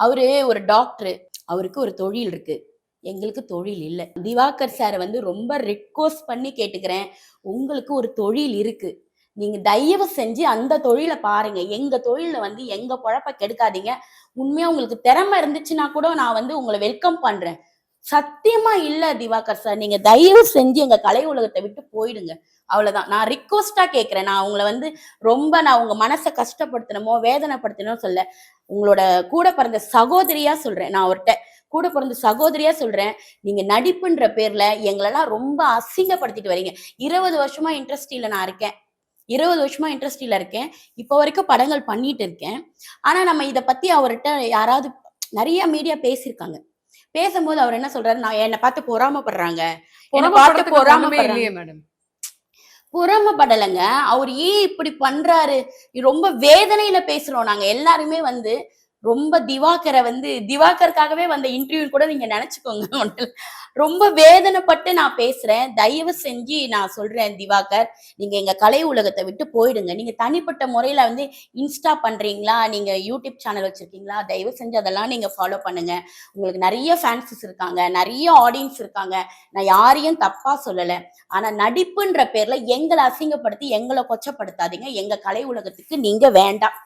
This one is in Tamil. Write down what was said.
அவரு ஒரு டாக்டர். அவருக்கு ஒரு தொழில் இருக்கு. எங்களுக்கு தொழில் இல்ல. திவாகர் சார வந்து ரொம்ப ரிக்வெஸ்ட் பண்ணி கேட்டுக்கிறேன். உங்களுக்கு ஒரு தொழில் இருக்கு. நீங்க தயவு செஞ்சு அந்த தொழில பாருங்க. எங்க தொழில்ல வந்து எங்க பொழப்ப கெடுக்காதீங்க. உண்மையா உங்களுக்கு திறமை இருந்துச்சுன்னா கூட நான் வந்து உங்கள வெல்கம் பண்றேன். சத்தியமா இல்ல திவாகர் சார். நீங்க தயவு செஞ்சு எங்க கலை உலகத்த விட்டு போயிடுங்க. அவ்வளவுதான். நான் ரிக்வெஸ்ட்டா கேட்கிறேன். நான் உங்கள வந்து நான் உங்க மனச கஷ்டப்படுத்தணுமோ, வேதனைப்படுத்தணுமோ சொல்லல. உங்களோட கூட பிறந்த சகோதரியா சொல்றேன். நான் அவர்ட்ட கூட பிறந்த சகோதரியா சொல்றேன். நீங்க நடிப்புன்ற பேர்ல எங்களெல்லாம் ரொம்ப அசிங்கப்படுத்திட்டு வரீங்க. 20 வருஷமா இண்டஸ்ட்ரியில நான் இருக்கேன். 20 வருஷமா இண்டஸ்ட்ரியில இருக்கேன். இப்போ வரைக்கும் படங்கள் பண்ணிட்டு இருக்கேன். ஆனா நம்ம இத பத்தி அவர்ட்ட யாராவது நெறைய மீடியா பேசியிருக்காங்க. பேசும்போது அவர் என்ன சொல்றாரு, நான் என்ன பார்த்து பொறாமப்படுறாங்க. என்ன பார்த்து பொறாமப்படுறதுக்கு அங்க ஒண்ணுமே பொறாமப்படுறாங்க. இல்லையே மேடம். பொறாமப்படலங்க. அவர் ஏன் இப்படி பண்றாரு? ரொம்ப வேதனையில பேசுறோம் நாங்க எல்லாருமே வந்து, ரொம்ப திவாகர வந்து திவாகருக்காகவே வந்த இன்டர்வியூன்னு கூட நீங்க நெனச்சுக்கோங்க. ரொம்ப வேதனைப்பட்டு நான் பேசுறேன். தயவு செஞ்சு நான் சொல்றேன் திவாகர், நீங்க எங்க கலை உலகத்த விட்டு போயிடுங்க. நீங்க தனிப்பட்ட முறையில வந்து இன்ஸ்டா பண்றீங்களா? நீங்க யூடியூப் சேனல் வச்சிருக்கீங்களா? தயவு செஞ்சு அதெல்லாம் நீங்க ஃபாலோ பண்ணுங்க. உங்களுக்கு நெறைய ஃபேன்ஸஸ் இருக்காங்க. நெறைய ஆடியன்ஸ் இருக்காங்க. நான் யாரையும் தப்பா சொல்லல. ஆனா நடிப்புன்ற பேர்ல எங்கள அசிங்கப்படுத்தி, எங்கள கொச்சப்படுத்தாதீங்க. எங்க கலை உலகத்துக்கு நீங்க வேண்டாம்.